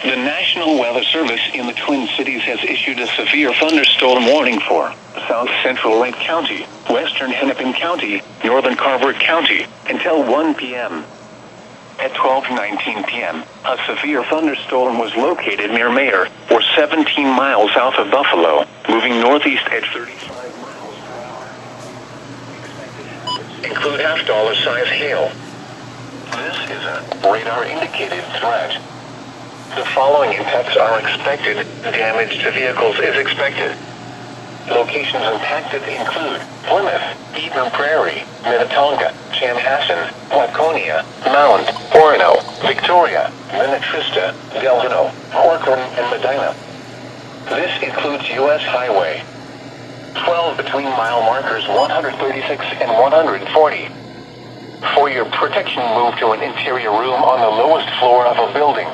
The National Weather Service in the Twin Cities has issued a severe thunderstorm warning for South Central Lake County, Western Hennepin County, Northern Carver County, until 1 p.m. At 12:19 p.m., a severe thunderstorm was located near Mayer, or 17 miles south of Buffalo, moving northeast at 35 miles per hour. Include half-dollar size hail. This is a radar-indicated threat. The following impacts are expected. Damage to vehicles is expected. Locations impacted include Plymouth, Eden Prairie, Minnetonka, Chanhassen, Waconia, Mound, Orono, Victoria, Minnetrista, Delano, Corcoran, and Medina. This includes U.S. Highway 12 between mile markers 136 and 140. For your protection, move to an interior room on the lowest floor of a building.